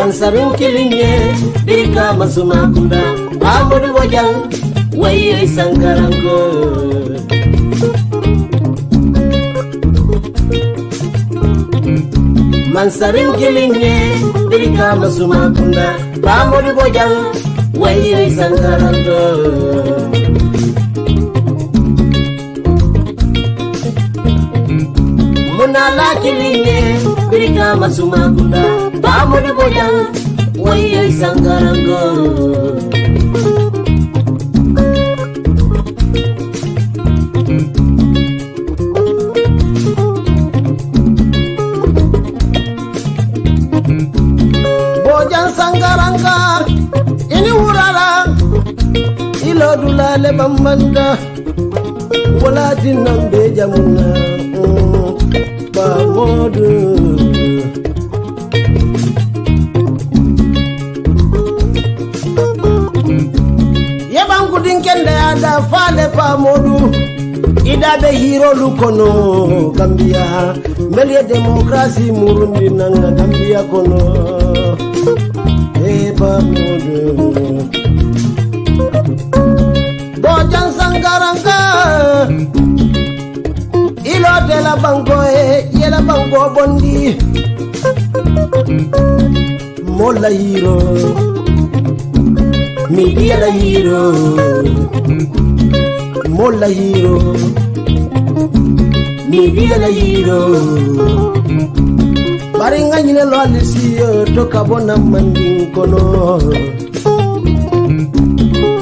Mansarin kilinye birika masuma kunda Amudu bojang waye sangarango Mansarin kilinye birika masuma kunda Amudu bojang waye sangarango Munala kilinye birika masuma kunda Amudu bojang waye sangarango Bojang sangaranga ini urala ilodula le bambanda wala tinambe jamuna ba modu Kende ada fale pa modu ida be hero lukono Gambia melie demokrasi murundi nanga Gambia kono pa modu Bojang sangaranga ilo de la bango yela bango bondi mola hero Media la hero, mola hero, media la hero. Baringa nyine lo alisiyo toka bona manding kono.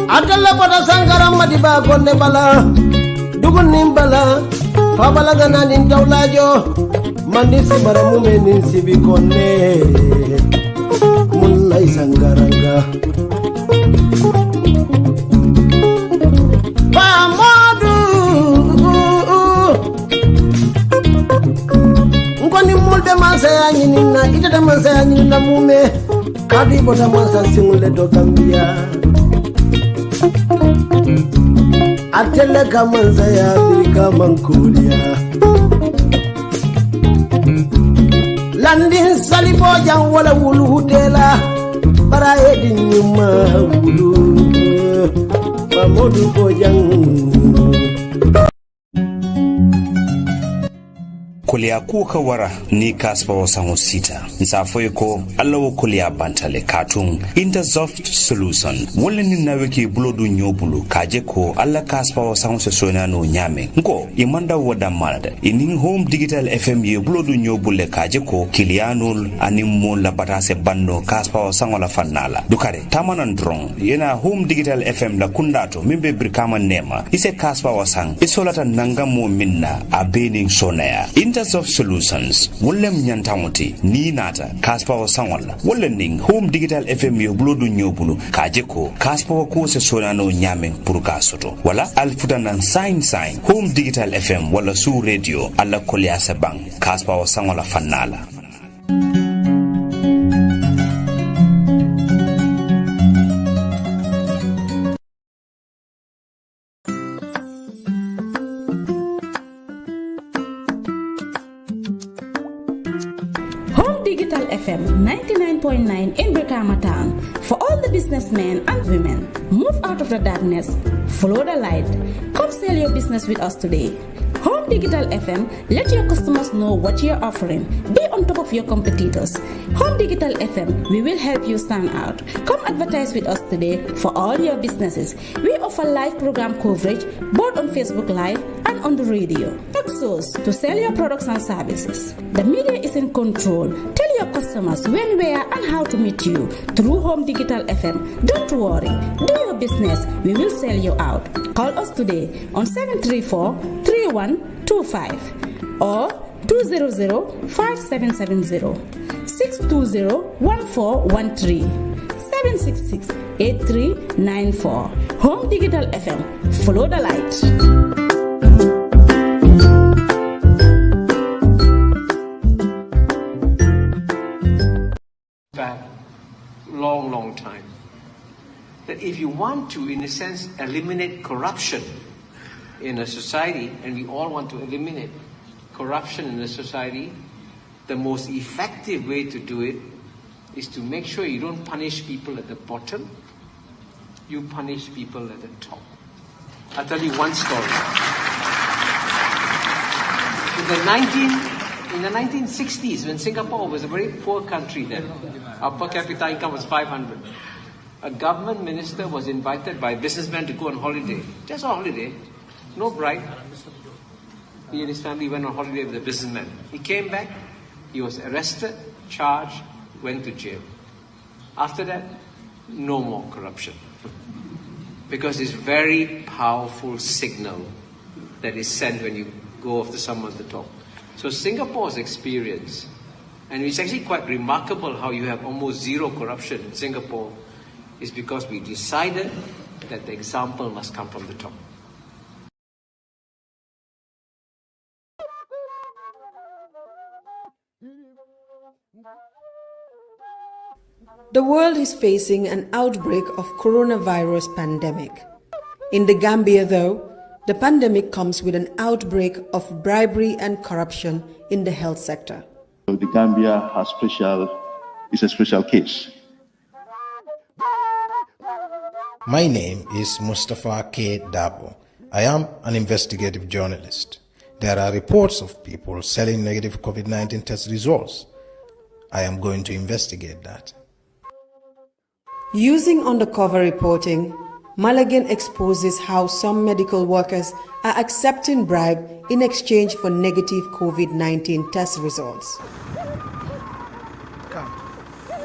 Adala pada sangara madiba konne bala, dugun nimbala, fabala gana nintawlajo, mandisi maramu meninsi bikonne, mulai sangaranga. Masaya nyinina ita masaya nyinina mume kadi boda masa singule do Gambia atele kamanzaya birika mankulia landin salibo jang wala wulu hutela para edi nyuma wulu pamodu bojang Kulia kuka wara ni kaspa wasango sita. Nsafoye ko alla wo kulia bantale katung Intersoft Solution. Wole ni naweki blodu nyobulu kaje ko alla kaspa wasango se soina no nyame. Nko imanda wada malada. Ining Home Digital FM ye blodu nyobule kaje ko kilianul animu la batase bando kaspa wasango la fanala. Dukare tamanan drong yena Home Digital FM la kundato mimbe brikama nema. Ise kaspa wasang isolata nangamu minna abening sonaya. Intersoft Solutions wollem nyantamuti ni nata kaspa wa sangwala wollening Home Digital FM yo blodu nyobulu kajeko kaspa wa kose sonano nyame puruka soto wala alfuta nan sign Home Digital FM wala su radio alla koliasa bang kaspa wa sangwala fanala FM 99.9 in Brikama Town. For all the businessmen and women, move out of the darkness, follow the light. Come sell your business with us today. Home Digital FM, let your customers know what you're offering. Be on top of your competitors. Home Digital FM, we will help you stand out. Come advertise with us today for all your businesses. We offer live program coverage both on Facebook Live and on the radio. Exos to sell your products and services. The media is in control. Tell your customers when, where, and how to meet you through Home Digital FM. Don't worry. Do your business. We will sell you out. Call us today on 734-3125 or 200-5770 620-1413 766-8394. Home Digital FM. Follow the light. Long time, that if you want to, in a sense, eliminate corruption in a society, and we all want to eliminate corruption in a society, the most effective way to do it is to make sure you don't punish people at the bottom, you punish people at the top. I'll tell you one story. In the 1960s, when Singapore was a very poor country then, our per capita income was 500. A government minister was invited by a businessman to go on holiday. Just on holiday. No bride. He and his family went on holiday with a businessman. He came back, he was arrested, charged, went to jail. After that, no more corruption. Because it's very powerful signal that is sent when you go after someone at the top. So Singapore's experience, and it's actually quite remarkable how you have almost zero corruption in Singapore, is because we decided that the example must come from the top. The world is facing an outbreak of coronavirus pandemic. In the Gambia, though, the pandemic comes with an outbreak of bribery and corruption in the health sector. The Gambia is a special case. My name is Mustafa K. Dabo. I am an investigative journalist. There are reports of people selling negative COVID-19 test results. I am going to investigate that. Using undercover reporting, Malagen exposes how some medical workers are accepting bribe in exchange for negative COVID-19 test results.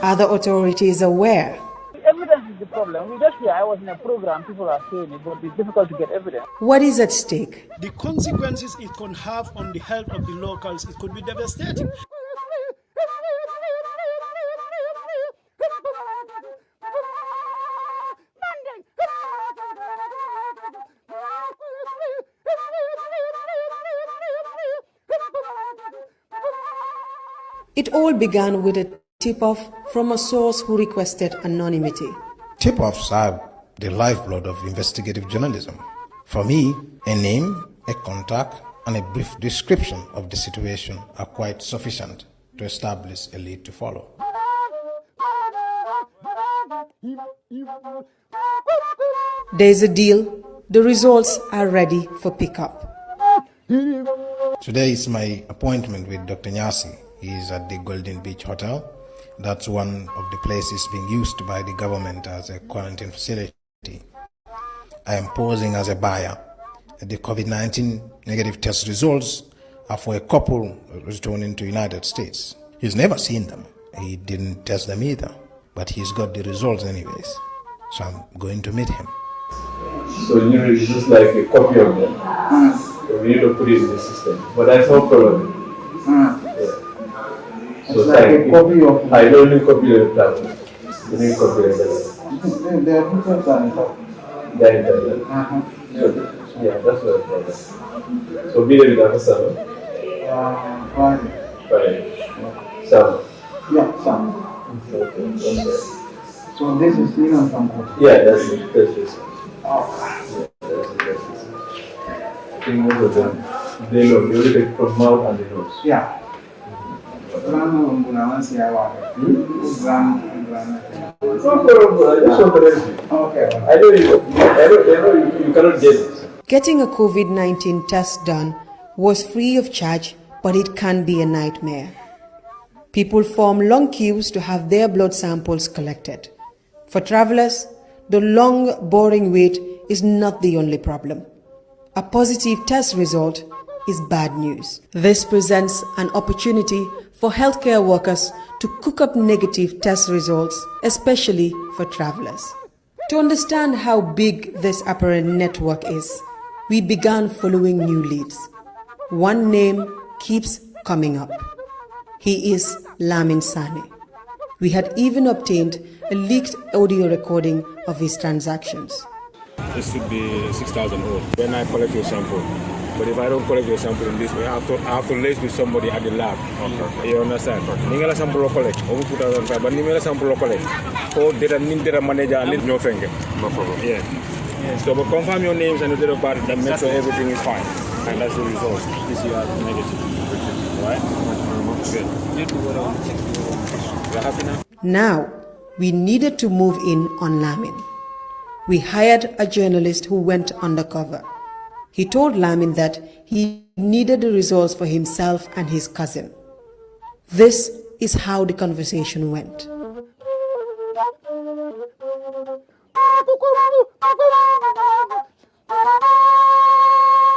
Are the authorities aware? Evidence is the problem. We just hear I was in a program, people are saying it, but it's difficult to get evidence. What is at stake? The consequences it can have on the health of the locals, it could be devastating. It all began with a tip-off from a source who requested anonymity. Tip-offs are the lifeblood of investigative journalism. For me, a name, a contact, and a brief description of the situation are quite sufficient to establish a lead to follow. There's a deal. The results are ready for pickup. Today is my appointment with Dr. Nyasi. He is at the Golden Beach Hotel. That's one of the places being used by the government as a quarantine facility. I am posing as a buyer. The COVID-19 negative test results are for a couple returning to United States. He's never seen them. He didn't test them either, but he's got the results anyways. So I'm going to meet him. So it's just like a copy of them. So we need to put it in the system. But that's no problem. Yeah. So it's like a copy of... I don't need copy of the platform. You need copy of the... They are different than they're internal. So, yeah, that's what the problem. So be there with the officer. Fine. Sam. Yeah, Sam. Okay. So this is from... Yeah, that's it. That's it. Yeah, that's it. I think most of them, they know. They only take from mouth and the nose. Yeah. No problem. I just surprised you. Okay. I know you cannot get it. Getting a COVID-19 test done was free of charge, but it can be a nightmare. People form long queues to have their blood samples collected. For travelers, the long, boring wait is not the only problem. A positive test result is bad news. This presents an opportunity for healthcare workers to cook up negative test results, especially for travelers. To understand how big this apparent network is, we began following new leads. One name keeps coming up. He is Lamin Sane. We had even obtained a leaked audio recording of his transactions. This should be 6,000 old when I collect your sample. But if I don't collect your sample in this way, I have to liaise with somebody at the lab. Okay. You understand? Ningala sample collect. Over 2005, but ningala sample collect. Or data manager and no finger. No problem. Yeah. So but confirm your names and the date of birth and make sure everything is fine. and that's the result. PCR negative. Right? Good. You're happy now? Now, we needed to move in on Lamin. We hired a journalist who went undercover. He told Lamin that he needed the results for himself and his cousin. This is how the conversation went.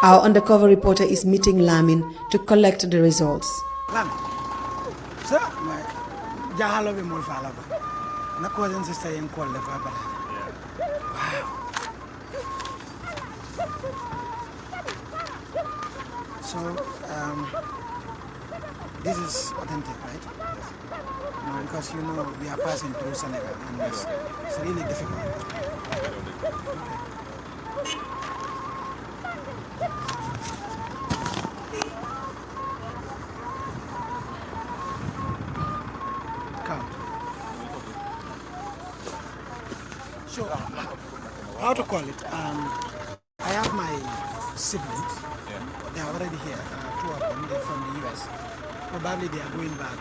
Our undercover reporter is meeting Lamin to collect the results. Lamin, sir, my jahalo be mo fala ba. Na cousin sister yen call le fa bala. Wow. So, this is authentic, right? No, because you know we are passing through Senegal and it's really difficult. Count. So, how to call it? I have my siblings. They are already here. Two of them. They're from the US. Probably they are going back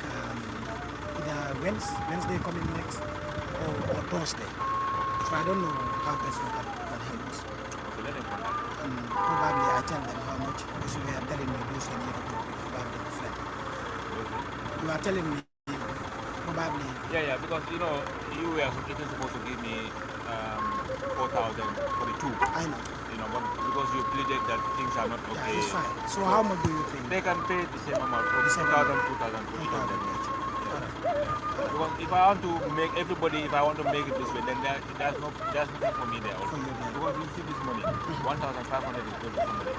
either Wednesday coming next or Thursday. So I don't know how best we can help us. Probably I tell them how much because we are telling me those and you probably different. You are telling me probably. Yeah, because you know you were supposed to give me 4,000 for the two. I know. You know, but because you pleaded that things are not okay. Yeah, it's fine. So how much do you think? They can pay the same amount, 2,000, 2,000 each. Because if I want to make everybody, if I want to make it this way, then there's nothing for me there also. Because you see this money, 1,500 is good for somebody.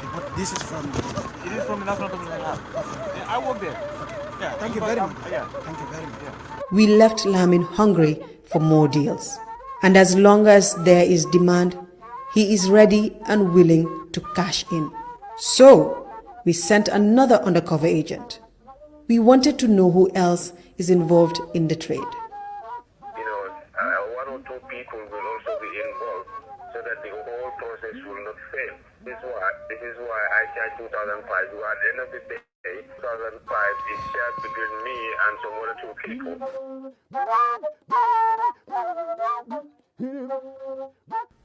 But this is from the... It is from the National Government. Yeah, I work there. Yeah. Thank you very much. Yeah. Thank you very much. Yeah. We left Lamin hungry for more deals. And as long as there is demand, he is ready and willing to cash in. So, we sent another undercover agent. We wanted to know who else is involved in the trade. You know, one or two people will also be involved so that the whole process will not fail. This is why I charge 2005. At the end of the day, 2005 is shared between me and some other two people.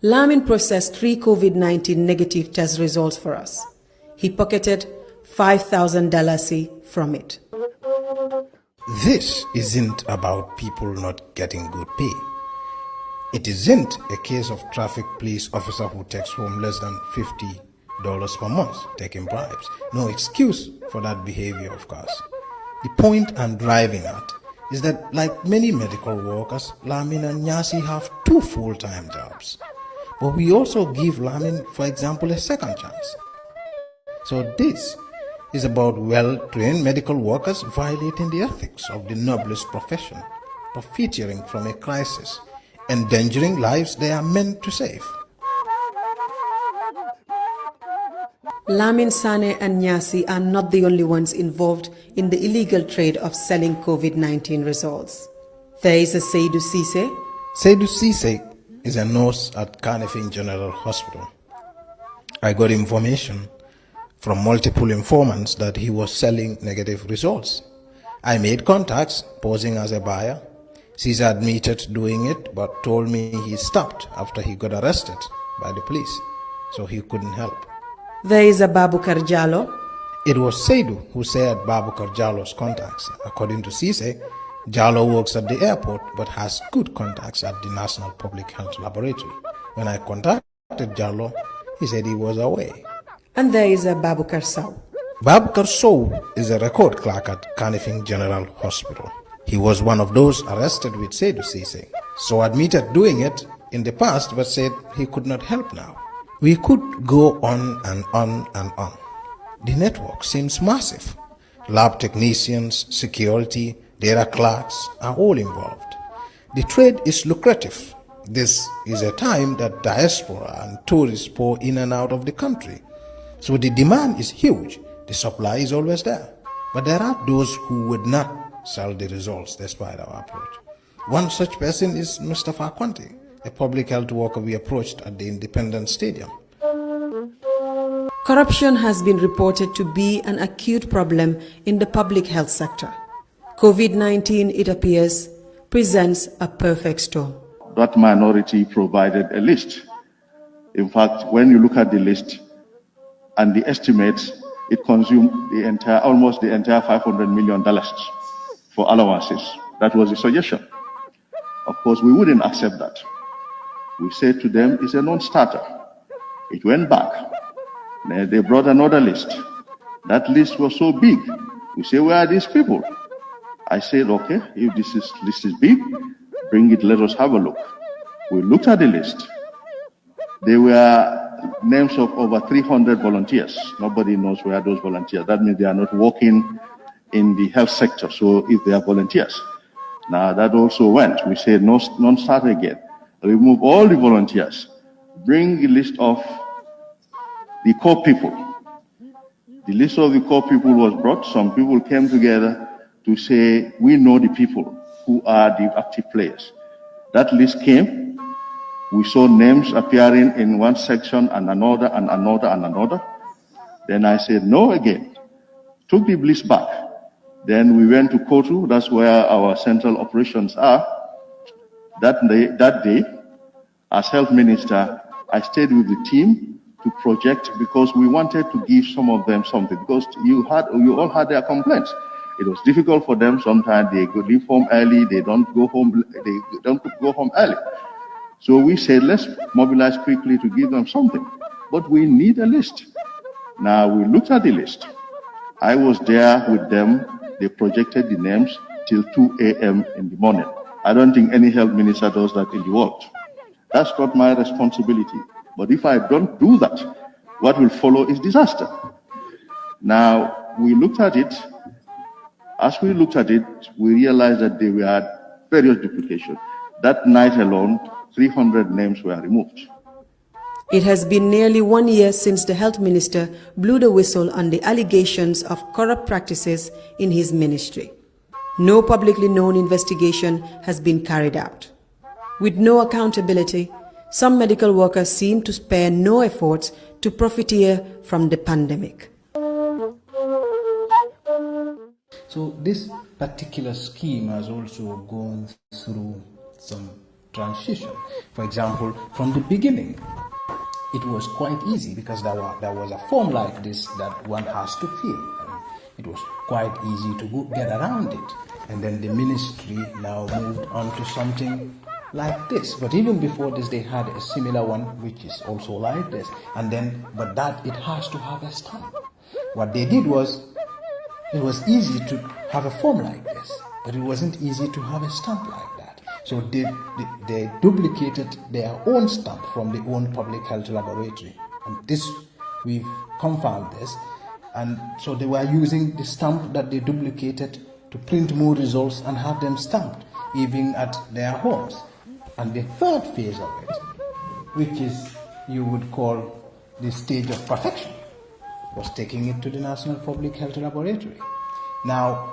Lamin processed 3 COVID-19 negative test results for us. He pocketed $5,000 from it. This isn't about people not getting good pay. It isn't a case of traffic police officer who takes home less than $50 per month taking bribes. No excuse for that behavior, of course. The point I'm driving at is that, like many medical workers, Lamin and Nyasi have 2 full-time jobs. But we also give Lamin, for example, a second chance. So this is about well-trained medical workers violating the ethics of the noblest profession, profiteering from a crisis, endangering lives they are meant to save. Lamin, Sane and Nyasi are not the only ones involved in the illegal trade of selling COVID-19 results. There is a Seydou Cisse. Seydou Cisse is a nurse at Kanifing General Hospital. I got information from multiple informants that he was selling negative results. I made contacts, posing as a buyer. Cisse admitted doing it, but told me he stopped after he got arrested by the police, so he couldn't help. There is a Babukar Jallo. It was Seydou who shared Babukar Jallo's contacts. According to Cisse, Jallo works at the airport but has good contacts at the National Public Health Laboratory. When I contacted Jallo, he said he was away. And there is a Babukar Sow. Babukar Sow is a record clerk at Kanifing General Hospital. He was one of those arrested with Seydou Cisse. So admitted doing it in the past but said he could not help now. We could go on and on and on. The network seems massive. Lab technicians, security, data clerks are all involved. The trade is lucrative. This is a time that diaspora and tourists pour in and out of the country. So the demand is huge. The supply is always there. But there are those who would not sell the results despite our approach. One such person is Mustafa Kwanti, a public health worker we approached at the Independence Stadium. Corruption has been reported to be an acute problem in the public health sector. COVID-19, it appears, presents a perfect storm. That minority provided a list. In fact, when you look at the list and the estimates, it consumed almost the entire $500 million for allowances. That was the suggestion. Of course, we wouldn't accept that. We said to them, it's a non-starter. It went back. They brought another list. That list was so big. We say, where are these people? I said, okay, if this list is big, bring it, let us have a look. We looked at the list. There were names of over 300 volunteers. Nobody knows where those volunteers. That means they are not working in the health sector. So if they are volunteers, now that also went. We said non-starter again. Remove all the volunteers. Bring the list of the core people. The list of the core people was brought. Some people came together to say, we know the people who are the active players. That list came. We saw names appearing in one section and another and another and another. Then I said, no again. Took the list back. Then we went to Kotu. That's where our central operations are. That day, as health minister, I stayed with the team to project because we wanted to give some of them something because you all had their complaints. It was difficult for them. Sometimes they go leave home early. They don't go home early. So we said, let's mobilize quickly to give them something. But we need a list. Now we looked at the list. I was there with them. They projected the names till 2 a.m. in the morning. I don't think any health minister does that in the world. That's not my responsibility. But if I don't do that, what will follow is disaster. Now, we looked at it. As we looked at it, we realized that there were various duplications. That night alone, 300 names were removed. It has been nearly 1 year since the health minister blew the whistle on the allegations of corrupt practices in his ministry. No publicly known investigation has been carried out. With no accountability, some medical workers seem to spare no efforts to profiteer from the pandemic. So this particular scheme has also gone through some transition. For example, from the beginning, it was quite easy because there was a form like this that one has to fill. And it was quite easy to get around it. And then the ministry now moved on to something like this. But even before this, they had a similar one, which is also like this. And then, but that it has to have a stamp. What they did was, it was easy to have a form like this, but it wasn't easy to have a stamp like that. So they duplicated their own stamp from their own public health laboratory. And this, we've confirmed this. And so they were using the stamp that they duplicated to print more results and have them stamped, even at their homes. And the third phase of it, which is, you would call the stage of perfection, was taking it to the National Public Health Laboratory. Now,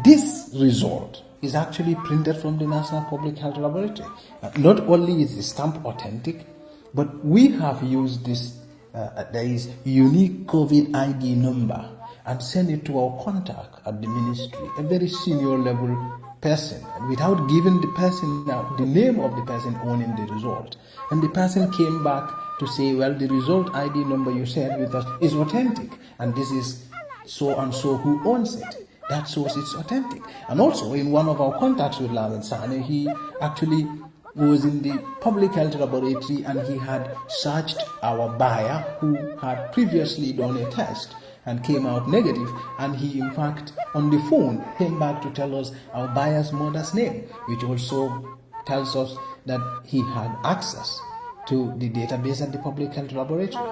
this result is actually printed from the National Public Health Laboratory. Not only is the stamp authentic, but we have used this, there is unique COVID ID number, and send it to our contact at the ministry, a very senior level person, without giving the person the name of the person owning the result. And the person came back to say, well, the result ID number you shared with us is authentic, and this is so and so who owns it. That shows it's authentic. And also, in one of our contacts with Lamin Sane, he actually was in the public health laboratory and he had searched our buyer who had previously done a test and came out negative, and he in fact on the phone came back to tell us our buyer's mother's name, which also tells us that he had access to the database at the public health laboratory.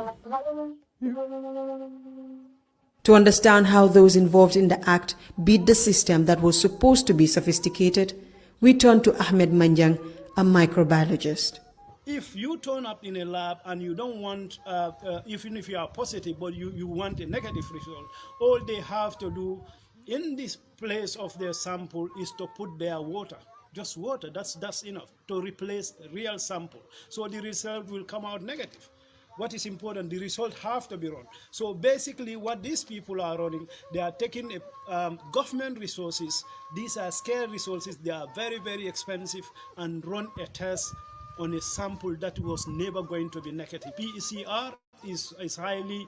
To understand how those involved in the act beat the system that was supposed to be sophisticated, we turn to Ahmed Manjang, a microbiologist. If you turn up in a lab and you don't want, even if you are positive, but you want a negative result, all they have to do in this place of their sample is to put their water, just water, that's enough to replace real sample. So the result will come out negative. What is important, the result have to be run. So basically what these people are running, they are taking government resources. These are scarce resources. They are very, very expensive, and run a test on a sample that was never going to be negative. PCR is highly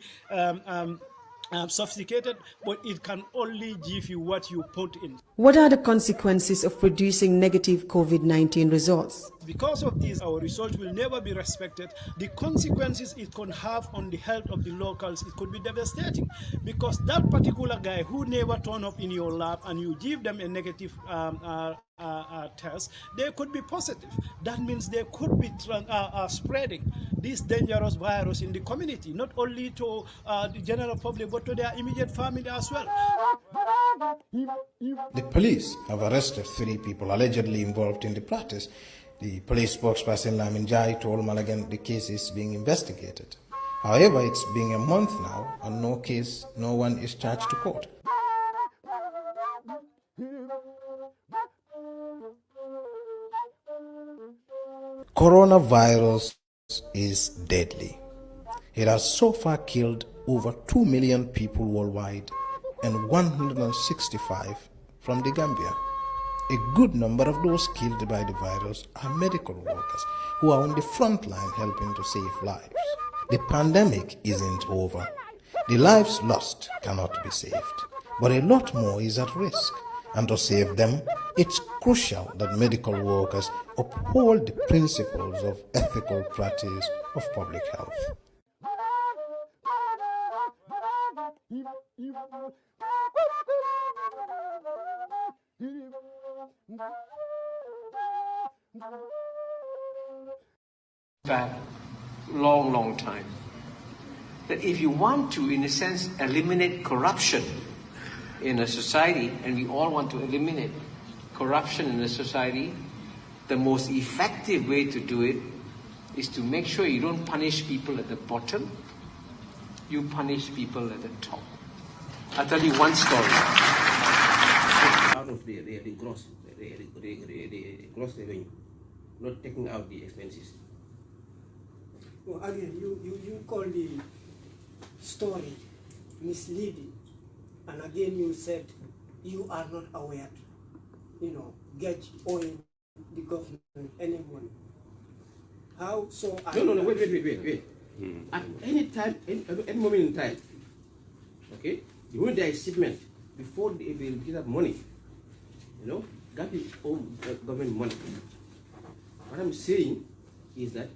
sophisticated, but it can only give you what you put in. What are the consequences of producing negative COVID-19 results? Because of this, our results will never be respected. The consequences it can have on the health of the locals, it could be devastating, because that particular guy who never turned up in your lab and you give them a negative test, they could be positive. That means they could be spreading this dangerous virus in the community, not only to the general public, but to their immediate family as well. The police have arrested 3 people allegedly involved in the practice. The police spokesperson Lamin Jai told Malagen the case is being investigated. However, it's been a month now and no one is charged to court. Coronavirus is deadly. It has so far killed over 2 million people worldwide and 165 from the Gambia. A good number of those killed by the virus are medical workers who are on the front line helping to save lives. The pandemic isn't over. The lives lost cannot be saved, but a lot more is at risk. And to save them, it's crucial that medical workers uphold the principles of ethical practice of public health. Back long time, that if you want to, in a sense, eliminate corruption in a society, and we all want to eliminate corruption in a society, the most effective way to do it is to make sure you don't punish people at the bottom, you punish people at the top. I'll tell you one story. Out of the gross revenue, not taking out the expenses. Well, again, you call the story misleading, and again you said you are not aware to, gauge oil the government any money. How so? No, wait. At any time, any moment in time, okay, the moment there is shipment, before they will get up money, that is all government money. What I'm saying is that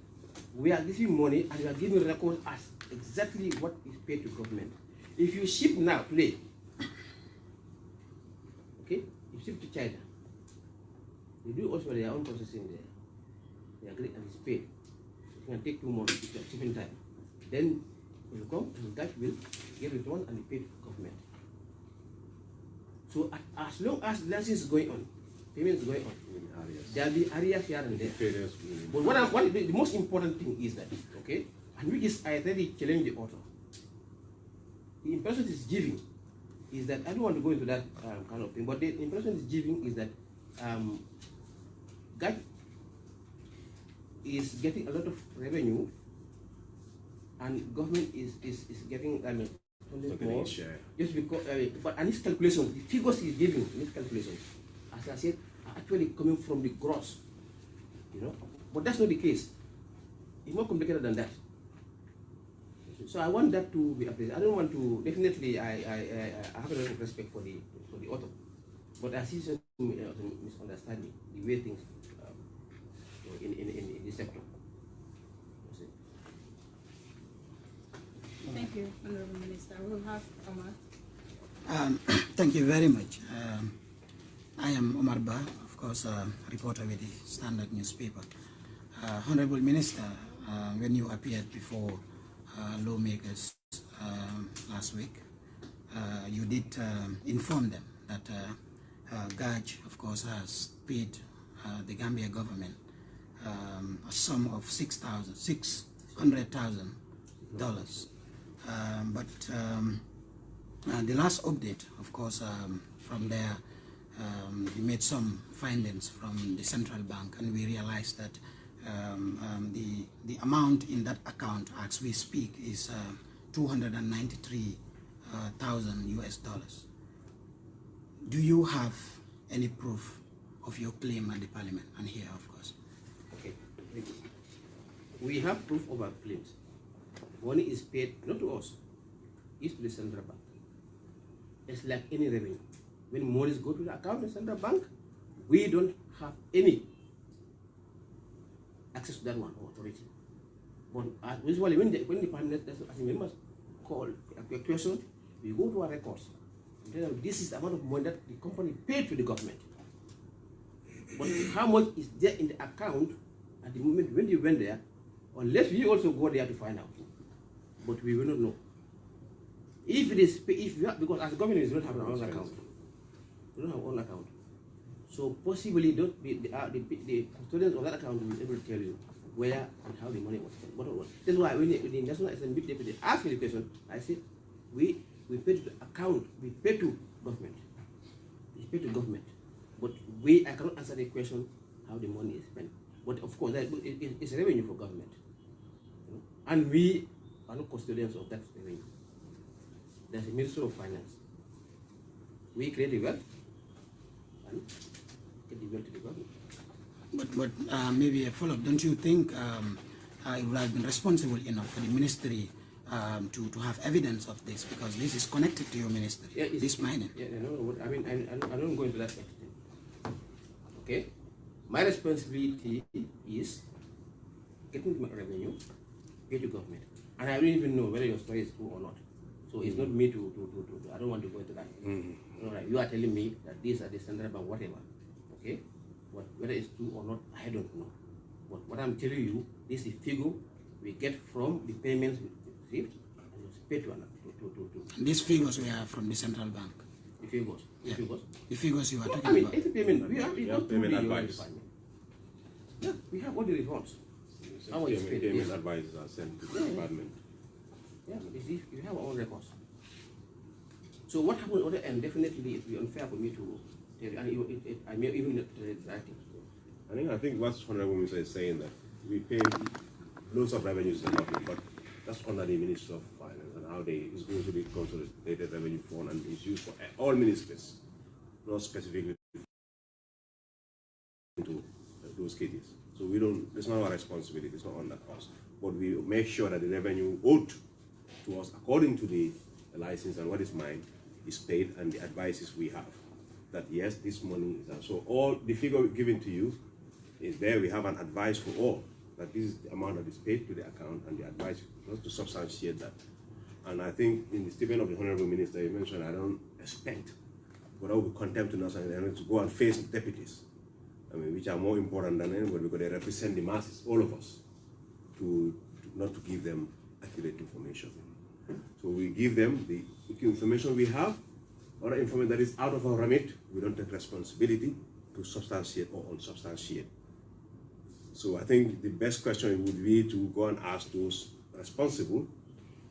we are giving money and we are giving records as exactly what is paid to government. If you ship now, today, okay, you ship to China, they do also their own processing there. They agree and it's paid. It can take 2 months, it's shipping time. Then it will come and that will get returned and be paid to government. So as long as license is going on, payment is going on, there will be areas here and there. But the most important thing is that, okay, and which is I already challenge the author. The impression it is giving is that I don't want to go into that kind of thing, but the impression it is giving is that God is getting a lot of revenue, and government is getting more. Just because, and his calculation, the figures he's giving in his calculation, as I said, are actually coming from the gross. But that's not the case. It's more complicated than that. So I want that to be appreciated. I don't want to. Definitely, I have a lot of respect for the author, but I see some misunderstanding the way things in this sector. Thank you, Honorable Minister. We will have Omar. Thank you very much. I am Omar Ba, of course, a reporter with the Standard newspaper. Honorable Minister, when you appeared before lawmakers last week, you did inform them that GAJ, of course, has paid the Gambia government a sum of $600,000. But the last update, of course, from there, we made some findings from the central bank, and we realized that the amount in that account as we speak is $293,000 US. Do you have any proof of your claim at the parliament? And here, of course. Okay. We have proof of our claims. Money is paid not to us, it's to the central bank. It's like any revenue. When monies go to the account of the central bank, we don't have any access to that one or authority. But usually when the parliament as members call a question, we go to our records. And tell them this is the amount of money that the company paid to the government. But how much is there in the account at the moment when you went there, unless we also go there to find out. But we will not know. If it is, because as government we don't have our own account. We don't have our own account. So possibly the custodians of that account will be able to tell you where and how the money was spent. That's why when the National Assembly Deputy asked me the question, I said, we pay to the account, we pay to government. We pay to government. But I cannot answer the question how the money is spent. But of course, it's revenue for government. And we are not custodians of that revenue. There's a Ministry of Finance. We create the wealth and get the wealth to the government. But maybe a follow-up. Don't you think it would have been responsible enough for the ministry to have evidence of this, because this is connected to your ministry, this mining? Yeah, no, I mean, I don't go into that extent. Okay? My responsibility is getting my revenue, pay to government. And I don't even know whether your story is true or not. So it's not me to I don't want to go into that. All right, you are telling me that these are the standard bank, whatever. Okay? But whether it's true or not, I don't know. But what I'm telling you, this is figure we get from the payments we received and it's paid to another. These figures we have from the central bank. The figures. Yeah. The figures. The figures you are talking about. about. Every payment we have payment advice. Yeah, we have all the reports. Payment advices are sent to the department. Yeah, you have our own records. So what happened on the end, definitely it will be unfair for me to tell you, and I may even not tell it right. I think what Honorable Minister is saying, that we pay loads of revenues to the government, but that's under the Ministry of Finance and how it's going to be consolidated revenue fund and is used for all ministries, not specifically into those cases. So it's not our responsibility, it's not on that cost. But we make sure that the revenue owed to us according to the license and what is mine is paid, and the advices we have that yes, this money is, so all the figure given to you is there. We have an advice for all that this is the amount that is paid to the account, and the advice not to substantiate that. And I think in the statement of the Honorable Minister, you mentioned I don't expect, but I will be contempt to us and to go and face deputies, which are more important than anybody because they represent the masses, all of us, not to give them accurate information. So we give them the information we have, or information that is out of our remit. We don't take responsibility to substantiate or unsubstantiate. So I think the best question would be to go and ask those responsible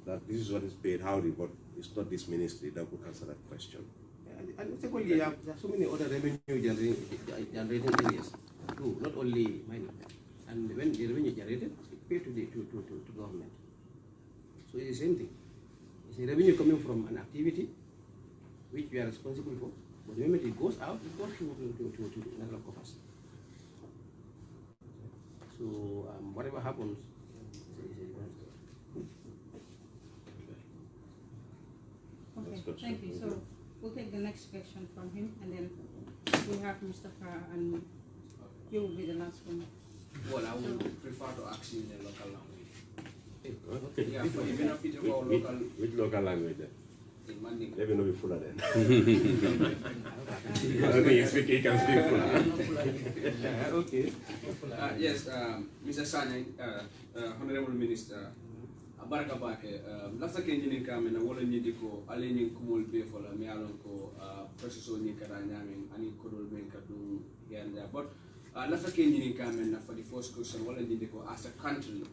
that this is what is paid, how they, but it's not this ministry that would answer that question. And secondly, there are so many other revenue generating areas too, not only mining. And when the revenue generated, it's paid to government. So it's the same thing. It's a revenue coming from an activity which we are responsible for. But the moment it goes out, it goes to national coffers. So whatever happens, okay, thank you. So we'll take the next question from him, and then we have Mustafa, and you will be the last one. Well, I would prefer to ask you in the local language. Okay. Yeah, for even if it's about local. Which local language then? In Mandinka. Let me know be fuller then. I don't think he can speak fuller. Okay. Yes, Mr. Sanya, Honorable Minister, Baraka Bake, lafta kenjini kame na wala nyidiko ale nyi kumul be fola me alon ko proseso ni kara nyamen ani kodol men kadu yanda, but lafta kenjini kame na for the first question wala nyidiko as a country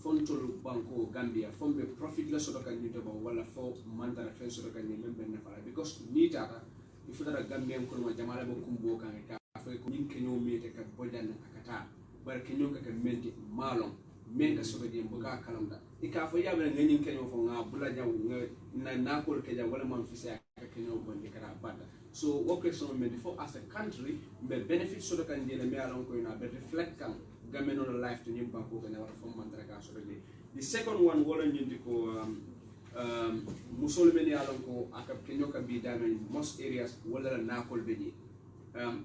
fontol banko Gambia fombe profit la soto kan nyito ba wala fo mandara fen soto kan nyimbe ben nafala, because ni tata ifutara Gambian ko ma jamala ba kumbo kan ka fa ko nyin kenyo mete ka bojan akata bar kenyo ka menti malong men ka sobe di mbuka kalamda ika fo yabe ngani kenyo fo nga bula jaw na nakol ke jaw wala man fisa ka kenyo bondi kara banda so what question men for as a country be benefit so kan jele me alon ko na be reflect kan gamen on life to nyimba ko kana wala fo man ka so be the second one wala nyindi ko musol men alon ko aka kenyo ka bi damen most areas wala nakol be di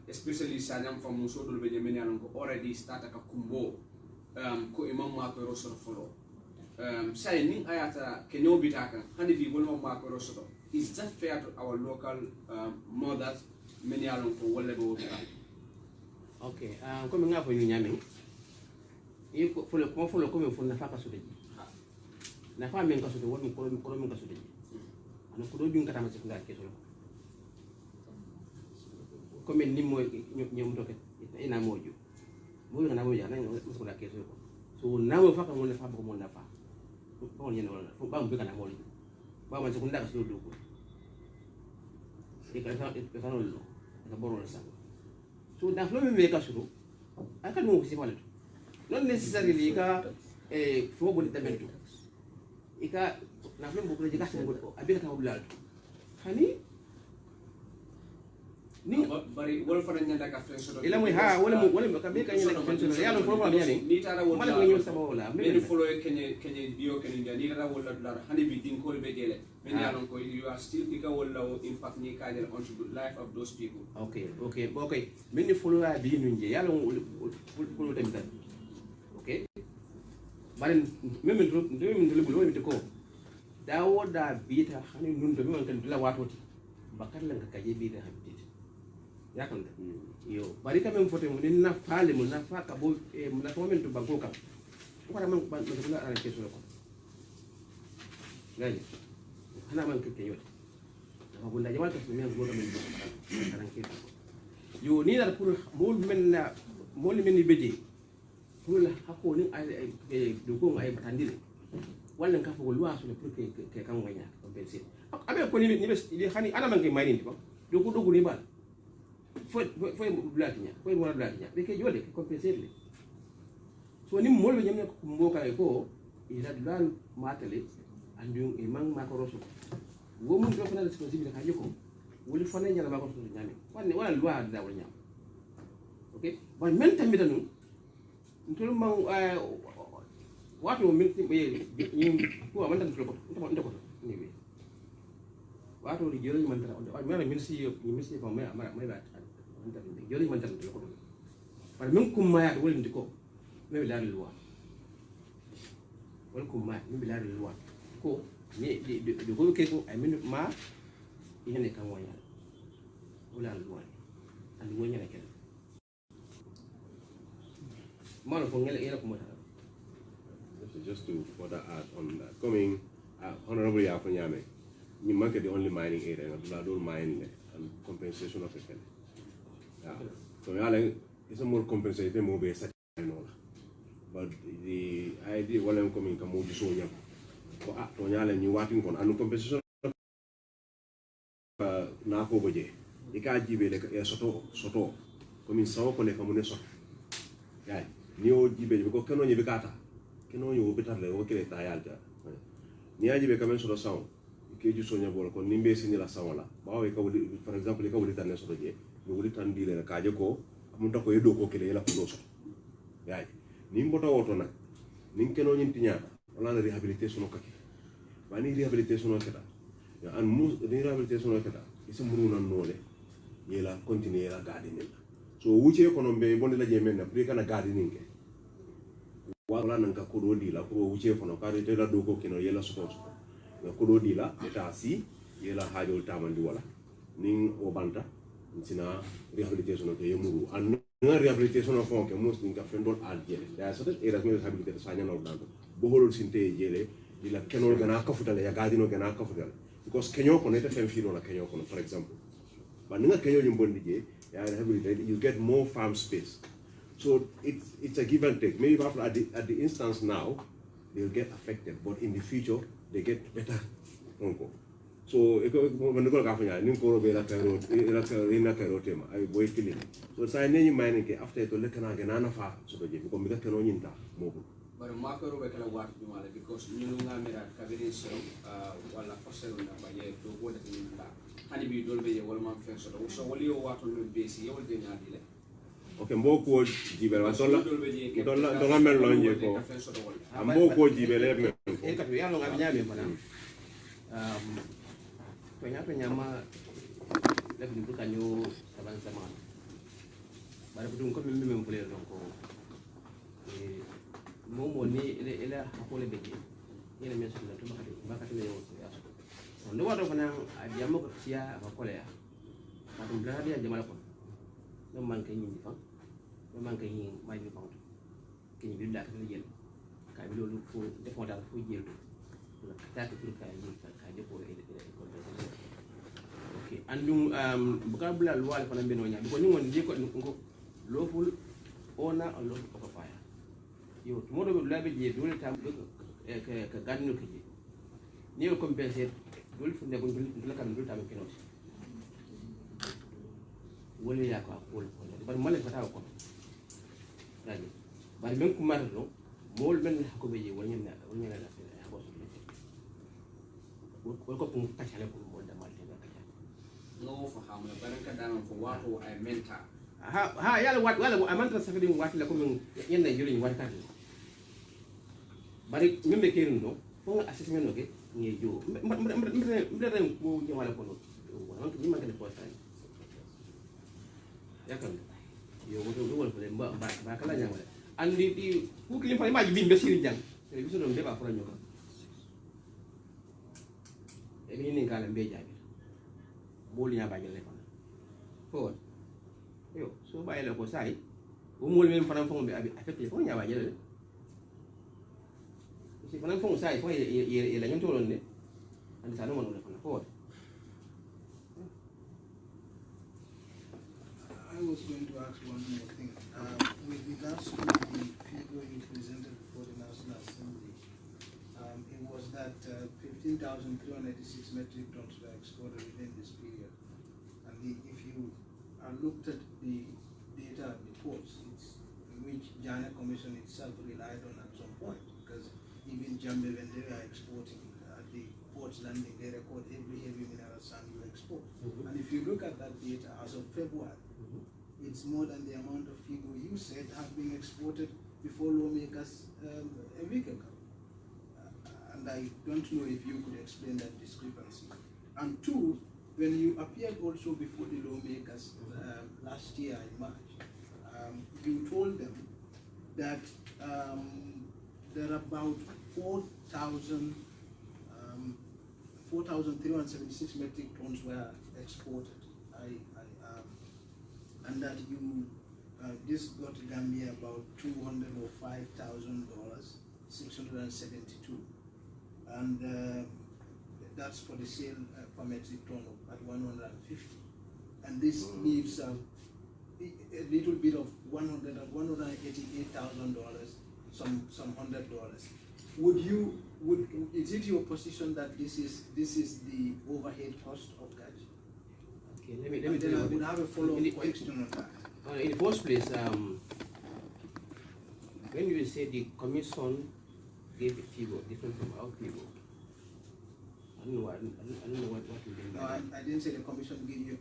especially sanyam from musodol be men alon ko already start ka kumbo ko imam ma ko rosor follow say ning ayata kenyo bitaka hani bi wala ma ko rosor is that fair to our local mothers many alon ko wala bo okay ko mi ngapo ñu ñami e ko folo ko mi fon na fa ka so de na fa men ka so de won ko min ka so de ana ko do dun kata ma ci ngar ke so ko men ni mo ñom to ke ina moju mo na mo ya na ko la ke so na mo fa ka mo na fa ko mo na fa ko ni na ko ba mo be kana mo ba mo ci ko ndaka so do ko e ka no lo ka boro la sa so da flo me ka so aka mo ko si wala non necessarily ka fo bo de mento ika na flo mo ko je ka so ko abi ka wulal hani ni bari wala fa nyanda ka fenso ila mo ha wala ka be ka nyanda ka fenso ya no problem ya ni tara wala mala ngi sama wala men follow kenye dio kenye ni tara wala dara hani bi din ko be jele men ya non ko you are still ika wala impact ni ka jele on the life of those people okay men ni follow ya bi ñu je ya no ko tamit okay bari men do bulo mi ko da woda bi ta hani nun do mi kan la watoti bakar la ka je bi ta habiti yakal yo bari ka men fote mo ni na faale mo na fa ka bo mo na to men to banko kam ko man ko la ala keso ko gaji hana man ke yo ko bunda jamal to men go men do karan ke yo ni dal pour mol men na mol men ni beje pour la hako ni ay do ko ay batandile wala ka fo loi sur le pour que kan wanya compenser abe ko ni be hani ana man ke mayni ko do ko dogu ni bal foi blatinya foi mo blatinya be ke jole compenser le so ni mol be nyamne ko mboka ko ila dal matale andu e mang makoroso wo mun do fana responsibility ka joko woli fana nyala makoroso nyame wala loi da wala nyam okay bon men tamita nu ntol mang wato min be yin ko amanta ko ko ni be wato ri jori man tan mera min si ko mera ba anta be jori man tan ko par min kum ma ya wol ndiko me be laari loi wol kum ma mi be laari loi ko ni de ko ke ko ay min ma yene kan wanya wala loi and wanya ne ken malo ko ngel era ko mo just to further add on that, coming Honorable Yafanyame, you market the only mining area, and I don't mine and compensation of the ken. So it's a more compensated more basic, but the idea while I'm coming to move so young, Tonyala, you working on and compensation Nako Boje, you can't give it a soto, coming so on a communist. Yeah, new Gibe, because Canon Yibicata. No you better le okay tayalta ni aji be kamen so saw ke ju sonya bol ko nimbe sini la sawala ba we ka wuli par exemple ka wuli tan so je ni wuli tan dile ka je ko mun ta ko yedo ko kele la ko so yaay ni mboto woto nak ni keno nyin tinya wala na rehabilitation ko kake ba ni rehabilitation ko ta ya an mu ni rehabilitation ko ta isa munu nan nole yela continuer la gardening so wuce ko no be bonde la je men na pri kana gardening ke wala nanga kodo di la ko wuce fono ka te la dogo kino yela so na kodo di la eta si yela hajol tamandi wala ning o banta sina rehabilitation ke yemuru an na rehabilitation fon ke mus ninga fendol al jele da so te era me rehabilitation sanya no dando bo holol sinte jele di la kenol gana kafutale ya gadino gana kafutale because kenyo ko nete fem fino la kenyo ko for example ba ninga kenyo nyimbondi je ya rehabilitate you get more farm space. So it's a give and take. Maybe at the instance now, they'll get affected, but in the future, they get better. So when go ka fanya nin ko be la kairo ina kairo tema ay boy killing. So say ne mining ke after to lekana ke nana fa so do je ko mi ka keno nyinta mo ko. But makoro be kala wat jumala because ñu nga mera kabiri so wala fosero na baye do wala tin la hani bi dolbe ye wala man fen so wali o wato no besi yol de nyaadi le. Okay, mbo ko jibel wa dolla mel lo nje ko mbo ko jibel e ka to yalo nga nyame bana to nyama la bi ka ñu taban sama bare bu dum ko mi mem pulé donc momo ni ila hakole beje ila men sulu to bakati le yo ya so on do wato fana ajamo ko sia ba kole ya matum bla dia jamal ko no man kay ñi fa no man kay ñi may ñu fawto ki ñi bi da ka jël ka bi lolu ko defo dal fu jël la ta ko pour ka ñi ka depo okay andum bu ka bla lo wala fana beno nya ko ni won je ko loful ona on loful ko faya yo modo be labe je dole tam ka ganno ke je ni ko compenser dole fu ne ko dole kam dole tam ke no wole ya ko akol ko bar male fata ko radio bar men ko marlo mol men ko be je wonyen na ko ko ko ta chale ko mo da mal te ka no fa hamna baraka dan ko wato ay menta ha yalla wat wala amanta safadi wat la ko min yenna juri wat ka bari membe kerin no fo assessment no ke ngi jo mbe ko nyawala ko no wala ko nyima ke ko tan yakam yo wodo wala ko ba kala nyawala andi di ku kilim fa maji bimbe siri jang e biso do deba ko nyoko e ni kala mbe jabi boli nya ba jale ko fo yo so ba ele ko sai o mol men fana fo be abi afete ko nya ba jale si fana fo sai fo e la nyonto ronde andi sa no mo fana fo I was going to ask one more thing. With regards to the figure you presented before the National Assembly, it was that 15,386 metric tons were exported within this period. And if you looked at the data at the ports, which Jana Commission itself relied on at some point, because even Jambe, when they are exporting at the ports landing, they record every heavy mineral sand you export. And if you look at that data as of February, it's more than the amount of figure you said have been exported before lawmakers a week ago. And I don't know if you could explain that discrepancy. And two, when you appeared also before the lawmakers last year in March, you told them that there are about 4,376 metric tons were exported. And that you this got Gambia about $205,672, and that's for the sale per metric ton at 150, and this leaves a little bit of $188,000, some $100. Is it your position that this is the overhead cost of GAJ? Okay, let me I would have a follow-up question on that. In the first place, when you say the commission gave a figure different from our figure, I don't know what you mean. No, I didn't say the commission gave you.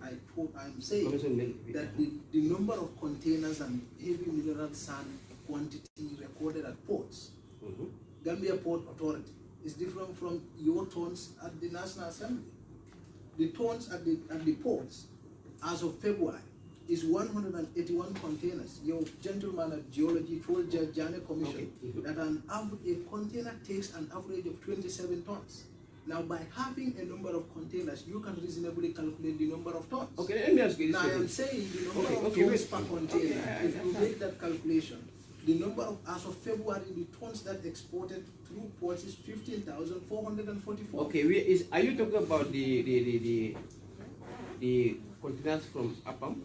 I'm saying that the number of containers and heavy mineral sand quantity recorded at ports, Gambia Port Authority, is different from your tons at the National Assembly. The tons at the ports, as of February, is 181 containers. Your gentleman at Geology told Judge Janet Commission that a container takes an average of 27 tons. Now, by having a number of containers, you can reasonably calculate the number of tons. Okay, let me ask you this. Now, I am saying the number of tons per container, if you make that calculation, the number of, as of February, the tons that exported through ports is 15,444. Okay, are you talking about the containers from Apam?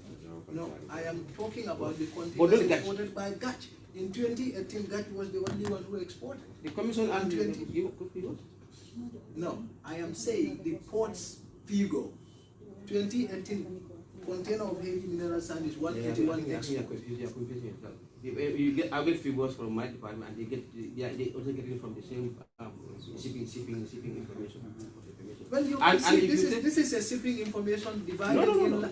No, I am talking about the containers exported by GAJ. In 2018, GAJ was the only one who exported. The commission and 20. No, I am saying the port's figure. 2018 container of heavy mineral sand is 181 export. I get figures from my department, and they also get it from the same shipping information. Well, you and see, this is a shipping information divided and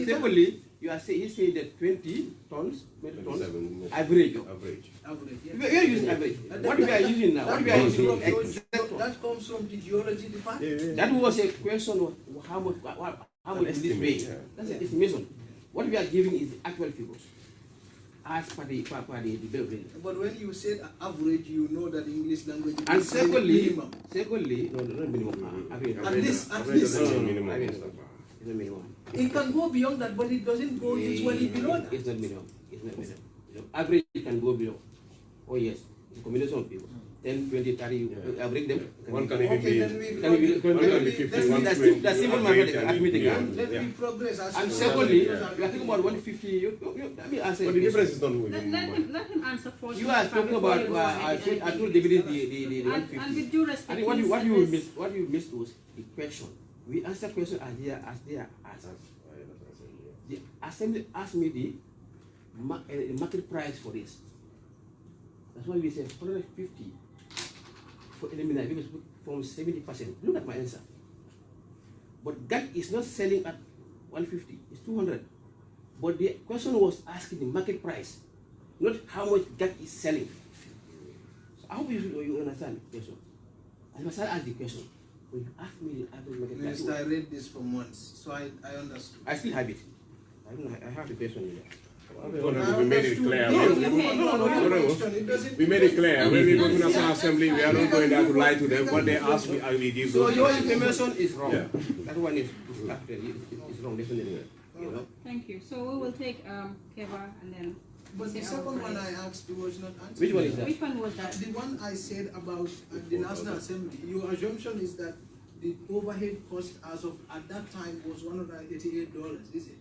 secondly, you say that 20 tons, average. We are using average. What we are using now? What we are using? That comes from the geology department. That was a question of how much will this weigh? That's an estimation. What we are giving is the actual figures. As per the bill. But when you said average, you know that the English language is and secondly, minimum. No, not minimum. At least. Minimum. It can go beyond that, but it doesn't go usually below that. It's not minimum. It's not minimum. Average can go below. Oh yes, it's a combination of people. 10, 20, 30, break them. One can even be 50, 120. That's simple mathematics. Let me progress. And secondly, you are talking about 150. Let me answer. But the difference is not let him answer for you. are talking about I told David the 150. And with due respect, I think what you missed was the question. We answer questions as they are answered. The assembly asked me the market price for this. That's why we said 150 for eliminate because from 70%. Look at my answer. But GAT is not selling at 150, it's 200. But the question was asking the market price, not how much GAT is selling. So I hope you understand the question. I must ask the question. When you ask me the average market price. Minister, I read this from once, so I understood. I still have it. I have the question in there. We made it clear. We made it clear. When we go to National Assembly, we are not going there to lie to them. What they ask, we give. So your information is wrong. Yeah. That one is wrong, definitely. Thank you. So we will take Keva and then. But the second one I asked was not answered. Which one is that? Which one was that? The one I said about the National Assembly. Your assumption is that the overhead cost as of at that time was $188, is it?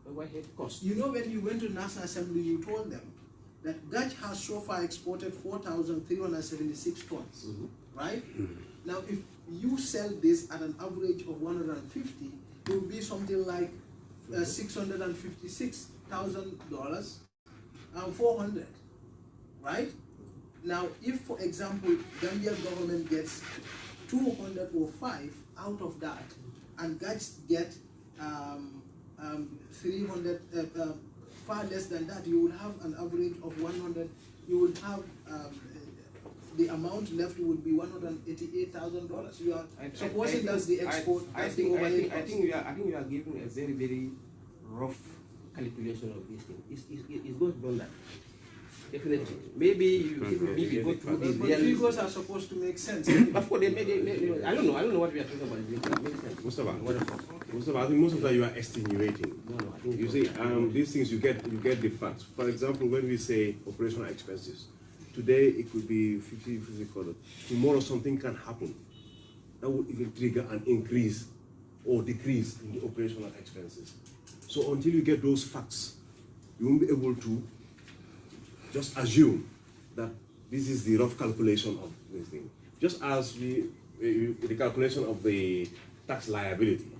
Overhead cost. You know, when you went to National Assembly, you told them that Dutch has so far exported 4,376 tons, right? Now, if you sell this at an average of 150, it will be something like $656,000, 400, right? Now, if, for example, Gambian government gets 205 out of that, and Dutch get 300, far less than that, you would have an average of 100. You would have the amount left would be $188,000. You are supposing that's the export. I think we are giving a very, very rough calculation of this thing. It goes beyond that. Definitely. Maybe you go through the but figures are supposed to make sense. Of course, I don't know what we are talking about. Mustafa, I think most of that you are extenuating. No, I think you see, these things you get the facts. For example, when we say operational expenses, today it could be 50 $50. Tomorrow something can happen that would even trigger an increase or decrease in the operational expenses. So until you get those facts, you won't be able to just assume that this is the rough calculation of this thing. Just as the calculation of the tax liability,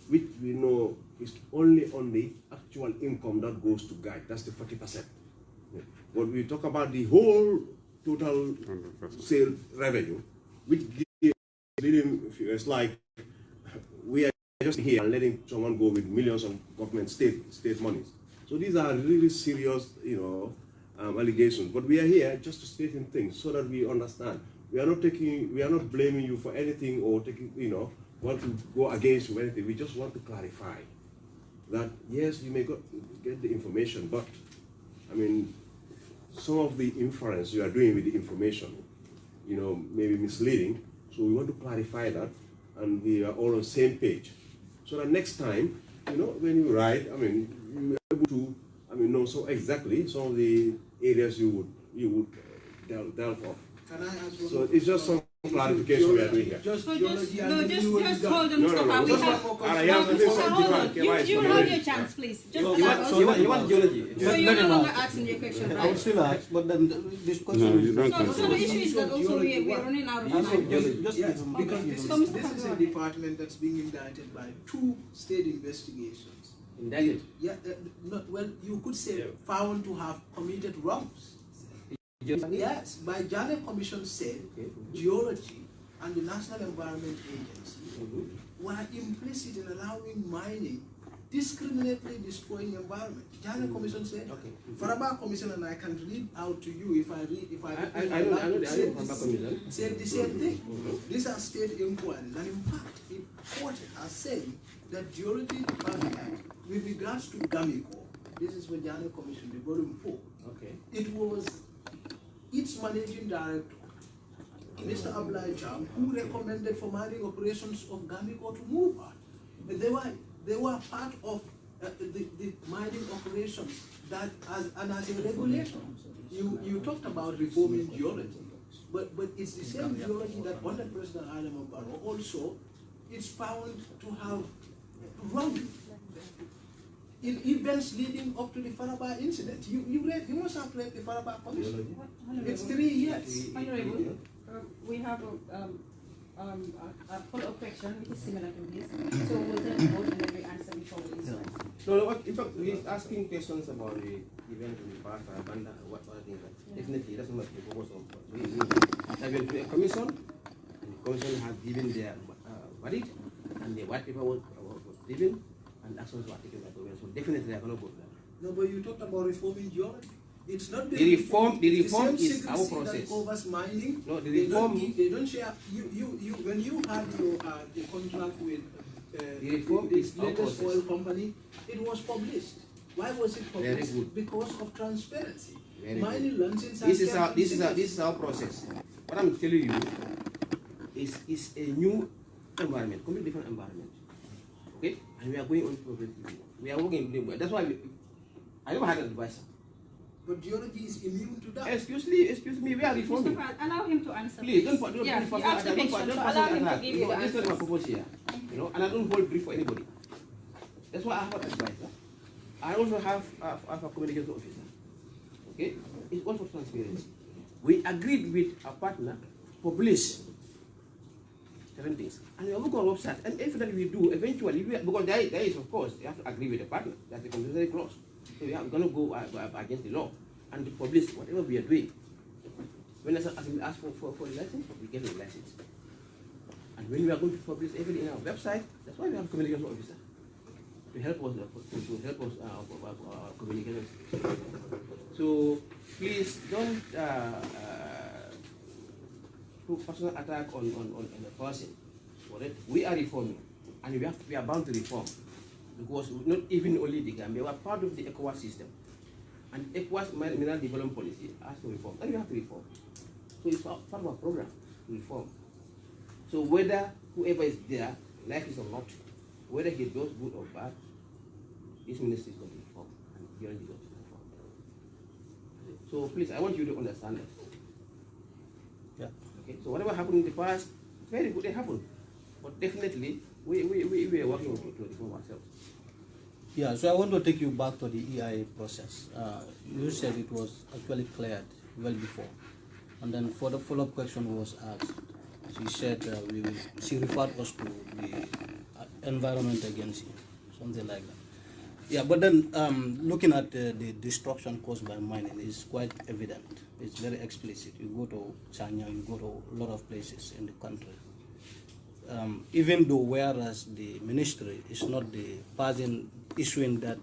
which we know is only on the actual income that goes to GAT, that's the 40%. But we talk about the whole total sale revenue, which it's like we are just here and letting someone go with millions of government state monies. So these are really serious, allegations. But we are here just to state things so that we understand. We are not blaming you for anything or want to go against you or anything. We just want to clarify that yes, you may get the information, but I mean, some of the inference you are doing with the information, may be misleading. So we want to clarify that, and we are all on the same page. So that next time, when you write, you're able to, know so exactly some of the areas you would delve on. Can I ask one? So it's just some clarification we are doing here. Just hold on, Mustafa. You will hold your chance, please. Just you want geology? So you're no longer asking your question, right? I would still ask, but then this question So the issue is that also we are running out of time. Because this is a department that's being indicted by 2 state investigations. Indicted? Yeah, you could say found to have committed wrongs. Yes, by Jana Commission said geology and the National Environment Agency were implicit in allowing mining discriminately destroying environment. Jana Commission said, Faraba Commission, and I can read out to you if I said the same thing. These are state inquiries, and in fact, it quoted as saying that geology department, with regards to Gamiko, this is for Jana Commission, the volume 4. It was its managing director, Mr. Ablai Cham, who recommended for mining operations of Gamiko to move on. They were part of the mining operations that as a regulation. You talked about reforming geology, but it's the same geology that under President Adam Barrow also is found to have wrong in events leading up to the Faraba incident. You must have read the Faraba Commission. It's 3 years. Honorable, we have a follow-up question which is similar to this. So we'll then vote and then we answer before we answer. No, in fact, we're asking questions about the event in the past, what other things. Definitely, that's not the purpose of we have been to a commission, and the commission has given their verdict, and the white paper was given, and actions were taken by the government. So definitely, they are going to vote that. No, but you talked about reforming geology. It's not the reform. The reform is our process. That covers mining. No, the reform. They don't share. You when you had your the contract with the reform is our process. Oil company, it was published. Why was it published? Very good. Because of transparency. Very mining good. This is our process. What I'm telling you is a new environment, completely different environment. Okay, and we are going on progressively. We are working. That's why I never had an advisor. But geology is immune to that. Excuse me, we are reforming. Allow him to answer. Please, don't allow him to give you the answer. This is my purpose here. You know, and I don't hold brief for anybody. That's why I have an advisor. I also have a communication officer. Okay? It's also transparency. We agreed with our partner to publish certain things. And we are working on websites. And everything we do, eventually, because there is, of course, you have to agree with the partner. That's a compulsory clause. So we are going to go against the law and to publish whatever we are doing. When we ask for the license, we get the license. And when we are going to publish everything in our website, that's why we have a communication officer to help us communication. So please don't put personal attack on the person. We are reforming, and we are bound to reform. Because not even only the Gambia, we are part of the ECOWAS system. And ECOWAS mineral development policy has to reform. And we have to reform. So it's part of our program to reform. So whether whoever is there, like it or not, whether he does good or bad, this ministry is going to reform. And geology is going to reform. So please, I want you to understand that. Yeah. Okay. So whatever happened in the past, very good, it happened. But definitely, we are working to reform ourselves. Yeah, so I want to take you back to the EIA process. You said it was actually cleared well before. And then for the follow-up question was asked, she said she referred us to the Environment Agency, something like that. Yeah, but then looking at the destruction caused by mining is quite evident. It's very explicit. You go to China, you go to a lot of places in the country. Even though whereas the ministry is not the person issuing that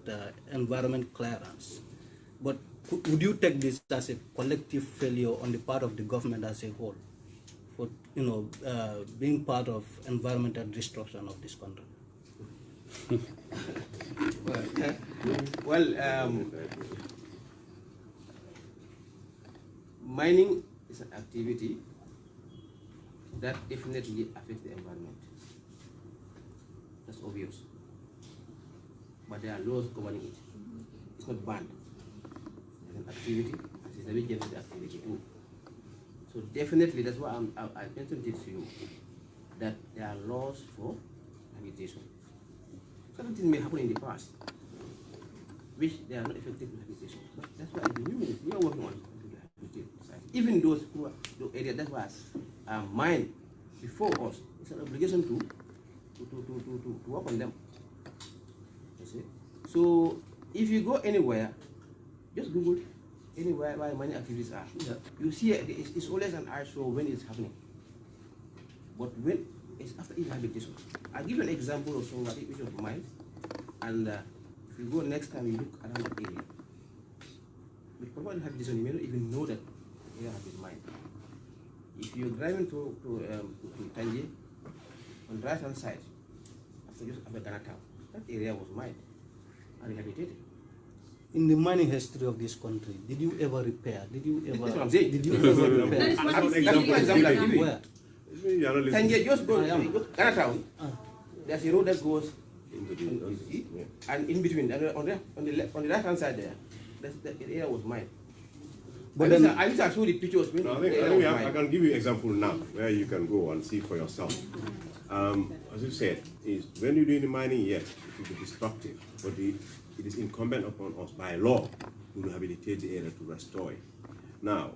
environment clearance, but would you take this as a collective failure on the part of the government as a whole for being part of environmental destruction of this country? Mining is an activity that definitely affects the environment. That's obvious. But there are laws governing it. It's not banned. It's an activity. It's a very gentle activity too. So definitely, that's why I mentioned it to you, that there are laws for rehabilitation. Certain things may happen in the past, which they are not effective in rehabilitation. But that's why the new ministry, we are working on rehabilitation. Even those who are the area, that's why mine before us, it's an obligation to work on them. You see? So if you go anywhere, just Google anywhere where mining activities are. Yeah. You see it's always an eye show when it's happening. But when it's after rehabilitation. I'll give you an example of some which of mine. And if you go next time, you look around the area. With proper rehabilitation, you may not even know that area has been mined. If you're driving to Tangier, on the right hand side, after just Abagana town, that area was mined and rehabilitated. In the mining history of this country, did you ever repair? Did you ever? That's what I'm saying. Did you ever repair? Tangier, just go to Ghana town. There's a road that goes and in between, on the left hand side there, the area was mined. But then I need to show the pictures. I can give you an example now where you can go and see for yourself. As you said, is when you're doing the mining, yes, it will be destructive, but it is incumbent upon us by law to rehabilitate the area, to restore it. Now,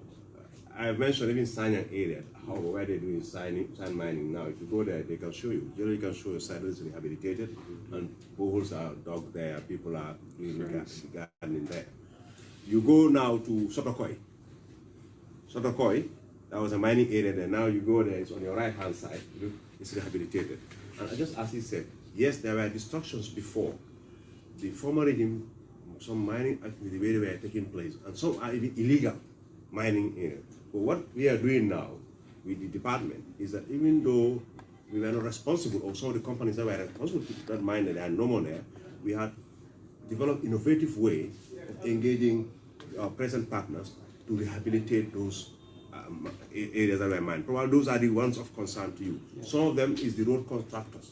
I have mentioned even Sanyang area, where they're doing sand mining now. If you go there, they can show you. Generally, can show you side is rehabilitated, and boreholes are dug there, people are doing gardening there. You go now to Sotokoi. Sotokoi, that was a mining area there. Now you go there, it's on your right-hand side, it's rehabilitated. And just as he said, yes, there were destructions before. The former regime, some mining activities were taking place, and some are even illegal mining areas. But what we are doing now with the department is that even though we were not responsible, or some of the companies that were responsible to that mine, there are no more there, we had developed innovative ways of engaging our present partners to rehabilitate those areas that were mined. Probably those are the ones of concern to you. Yeah. Some of them is the road contractors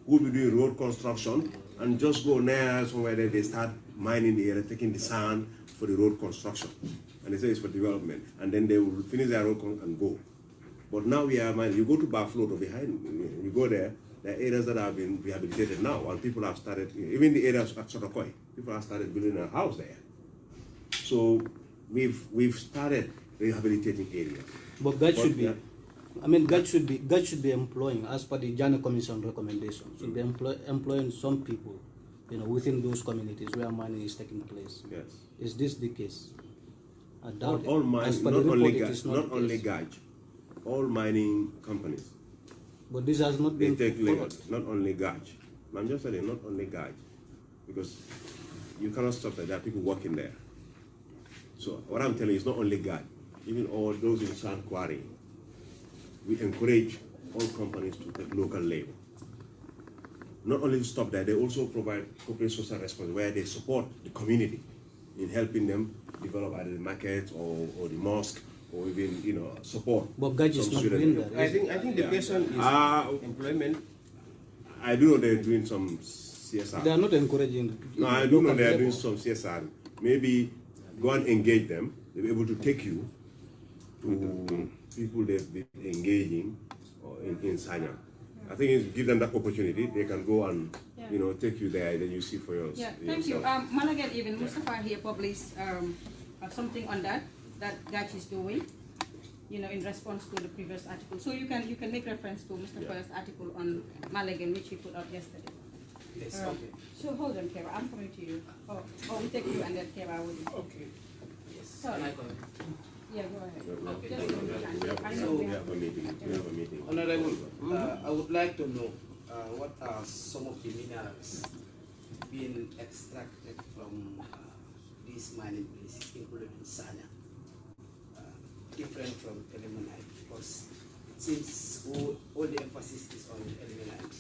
who will be doing road construction and just go near somewhere that they start mining the area, taking the sand for the road construction. And they say it's for development. And then they will finish their road and go. But now we are mining. You go to Barfloat or behind, you go there, there are areas that have been rehabilitated now, and people have started, even the areas at Sotokoi, people have started building a house there. So we've started rehabilitating areas. But that should be, I mean, God should be employing, as per the Jana Commission recommendation, should be employing some people, within those communities where mining is taking place. Yes. Is this the case? I doubt all mining, not only Gaj, all mining companies. But this has not been followed. Not only Gaj. I'm just saying, not only Gaj, because you cannot stop that. There are people working there. So what I'm telling you is not only Gaj, even all those in sand quarry. We encourage all companies to take local labor. Not only to stop that, they also provide corporate social responsibility where they support the community in helping them develop either the markets or the mosque, or even support. But Gaj is not doing that. I think the question is employment. I do know they're doing some CSR. They are not encouraging. No, I do know they are doing some CSR. Maybe go and engage them. They'll be able to take you to people they've been engaging in Sanya. I think it's give them that opportunity. They can go and take you there, and then you see for yourself. Yeah, thank you. Malagen, even Mustafa here published something on that Gaj is doing, in response to the previous article. So you can make reference to Mustafa's article on Malagen, which he put out yesterday. Yes, okay. So hold on, Kera, I'm coming to you. Oh, we take you and then Kera will. Okay. Yes. Sorry. Yeah, go ahead. Okay. We have a meeting. Honorable, I would like to know what are some of the minerals being extracted from these mining places, including Sanya, different from ilmenite, because since all the emphasis is on ilmenite.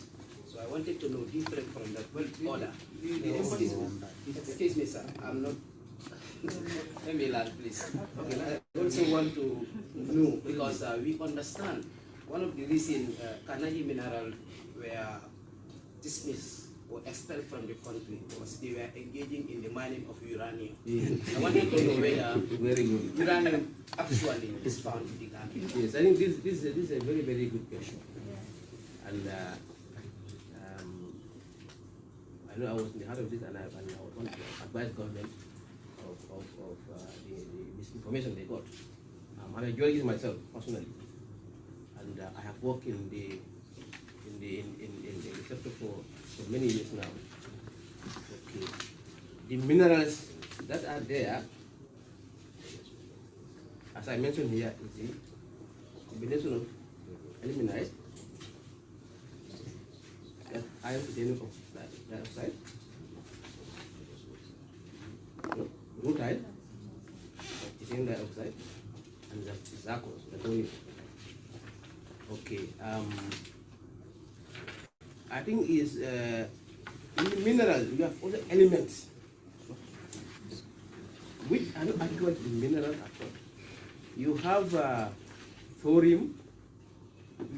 So I wanted to know different from that order. The emphasis, excuse me, sir, I'm not. Let me land, please. Okay, I also want to know, because we understand one of the reasons Kanaji mineral were dismissed were expelled from the country because they were engaging in the mining of uranium. I wanted to know whether uranium actually is found in the Gambia. Yes, I think this is a very, very good question. And I know I was in the heart of this, and I want to advise government of the misinformation they got. I'm a geologist myself, personally, and I have worked in the sector for many years now. Okay, the minerals that are there, as I mentioned here, is the combination of ilmenite, that iron titanium dioxide, rutile, titanium dioxide, and the zircon, the thorium. Okay, I think is in the minerals you have other elements which are not adequate in minerals at all. You have thorium,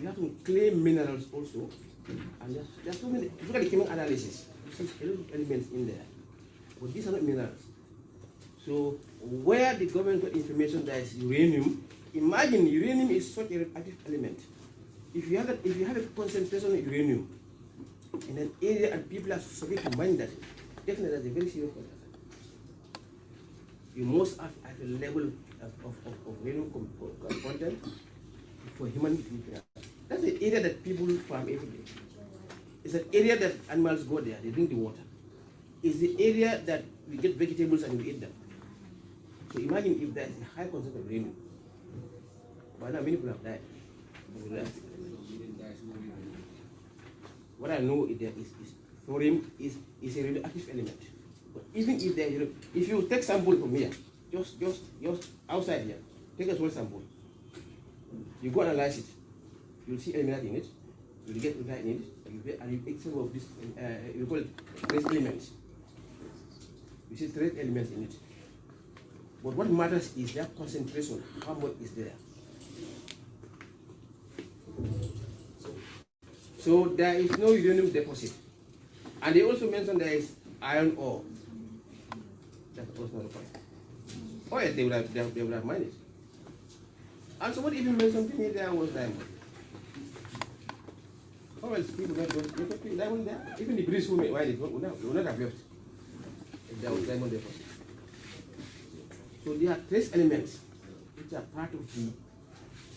you have to claim minerals also, and there's so many. Look at the chemical analysis, you see a lot of elements in there, but these are not minerals. So where the government got information that is uranium, imagine uranium is such an active element. If you have a concentration of uranium in an area and people are subject to mine that, definitely that's a very serious concern. You must have at a level of uranium content for human beings. That's the area that people farm every day. It's an area that animals go there, they drink the water. It's the area that we get vegetables and we eat them. So imagine if there's a high concentration of uranium. By now many people have died. What I know is that thorium is a radioactive element. But even if there, if you take sample from here, just outside here, take a small sample. You go analyze it. You'll see ilmenite in it. You'll get rutile in it. And you take some of this. You call it trace elements. You see trace elements in it. But what matters is their concentration. How much is there? So there is no uranium deposit. And they also mentioned there is iron ore. That was not a point. Oh yes, they would have mined it. And somebody even mentioned to me there was diamond. How else people not going diamond there? Even the British who made it would not have left if there was diamond deposit. So there are trace elements which are part of the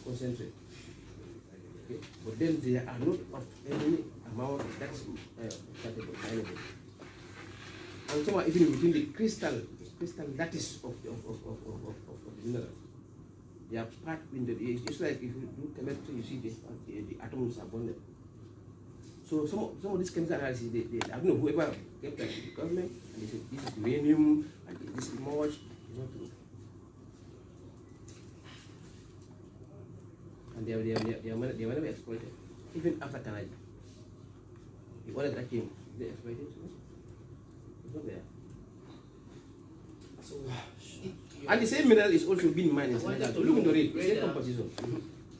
concentrate. Okay. But then they are not of any amount that's mineable. And some are even within the crystal lattice of the mineral. They are part in the, it's like if you do chemistry, you see the atoms are bonded. So some of these chemical analysis, I don't know, whoever came to the government and they said this is uranium and this is much, it's not true. And they were never exploited, even after Canada. The oil that came, they exploited it. It's not there. So, and the same mineral is also being mined in Senegal. So look into it, the same composition.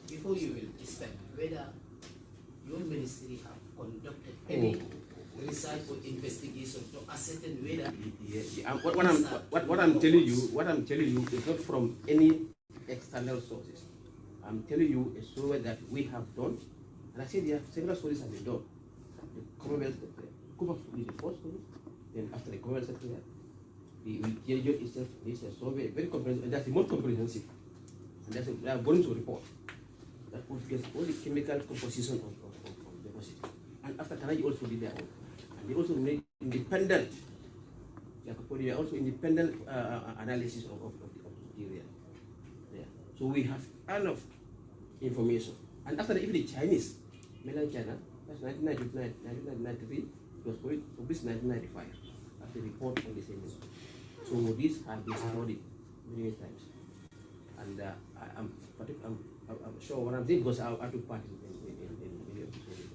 Before you will discuss whether your ministry have conducted any research or investigation to ascertain whether What I'm telling you is not from any external sources. I'm telling you a survey that we have done, and I said there several studies have been done. The Commonwealth Secretary, Cooper is the first study, then after the Commonwealth Secretary, the intelligence itself is a survey, very comprehensive, and that's the most comprehensive. And they are going to report that would get all the chemical composition of deposit. And after Canada also did their own. And they also made independent, they are also independent analysis of the area. Yeah. So we have enough information. And after even the Chinese, mainland China, that's 1993, it was published 1995, after the report on the same issue. So this has been studied many times. And I'm sure what I'm saying because I took part in many of the studies.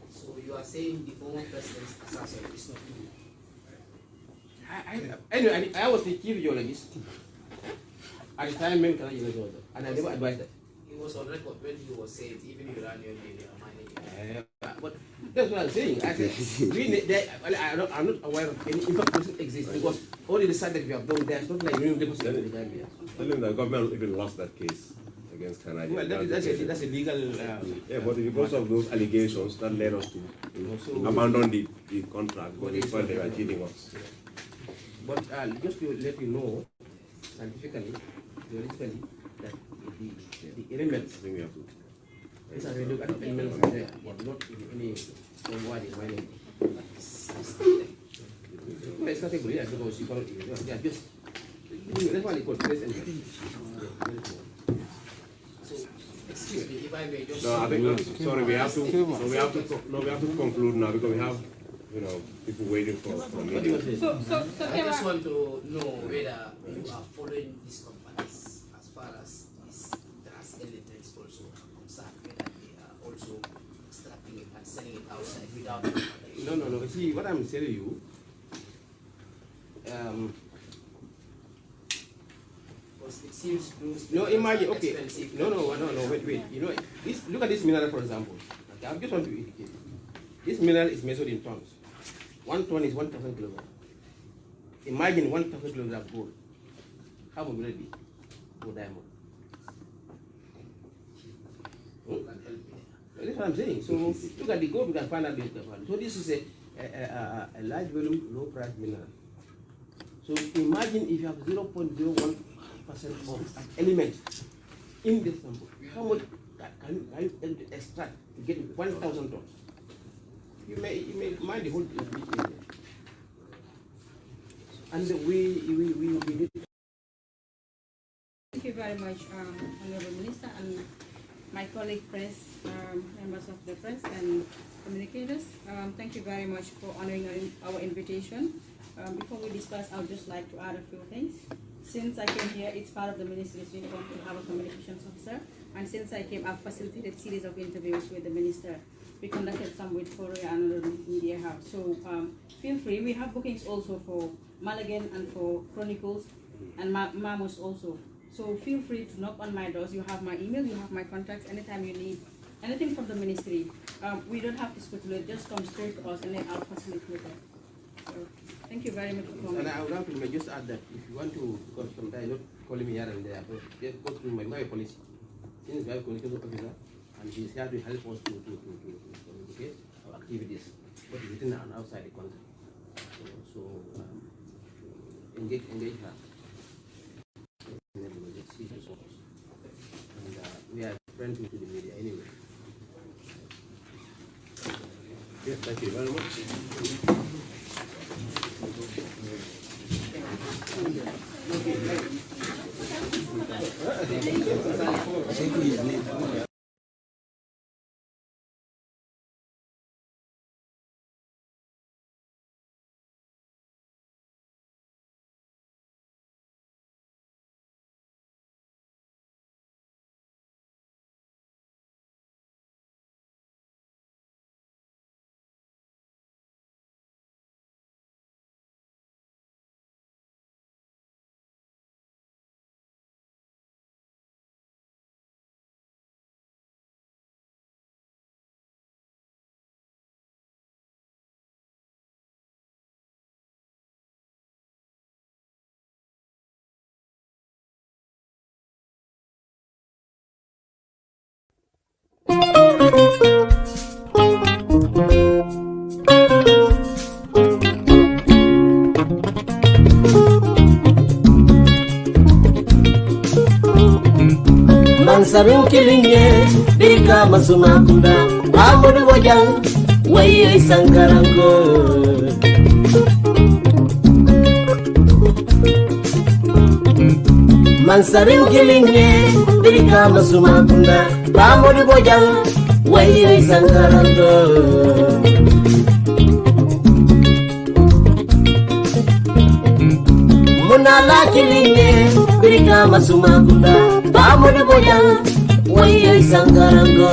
So you are saying the former president's assassin is not true? Anyway, I was the chief geologist at the time when Canada was there, and I never advised that. He was on record when he was saying even uranium they are mining. But That's what I'm saying. I said, I'm not aware of any impact doesn't exist because all the research that we have done, there's not like minimum deposit in the Gambia. I think the government even lost that case against Canada. Well, that's a legal. Yeah, but because of those allegations, that led us to abandon the contract because we felt they were cheating us. But just to let you know, scientifically, theoretically, that the elements. I think we have to. These are look at the elements there, but not in any somewhat in mining. Well, it's not a good idea because you cannot. They are just. That's why they call place and. Excuse me, if I may just. No, I think sorry, we have to conclude now because we have, people waiting for me. I just want to know whether you are following these companies as far as these gas elements also are concerned, whether they are also extracting it and selling it outside without. No. See, what I'm telling you. It seems imagine. Okay. No. Wait. Look at this mineral, for example. Okay, I just want to indicate. This mineral is measured in tons. 1 ton is 1,000 kilograms. Imagine 1,000 kilograms gold. How much will it be for diamond? That's what I'm saying. So look at the gold, we can find out the value. So this is a large volume, low price mineral. So imagine if you have 0.01% of an element in this sample. How much can you extract to get 1,000 tons? You may mind the whole area. And we need. Thank you very much, Honorable Minister, and my colleague press, members of the press and communicators. Thank you very much for honoring our invitation. Before we discuss, I would just like to add a few things. Since I came here, it's part of the Ministry's uniform to have a communications officer. And since I came, I've facilitated a series of interviews with the Minister. We conducted some with Foria and another media house. So feel free. We have bookings also for Malagen and for Chronicles and Mamos also. So feel free to knock on my doors. You have my email, you have my contacts. Anytime you need anything from the Ministry, we don't have to speculate. Just come straight to us and then I'll facilitate it. So thank you very much for coming. And I would like to just add that if you want to, because sometimes not calling me here and there, but just go through my policy. Since we have a communication officer, and he's here to help us to communicate our activities, both within and outside the country. So engage her. And we are friendly to the media anyway. Yes, thank you very much. Mansarun kilinge birika masuma kunda amudu bojang waye sangarango Mansarun kilinge birika masuma kunda amudu bojang waye sangarango Munala kilinge birika masuma kunda Bamudu boyang, waye sangarango.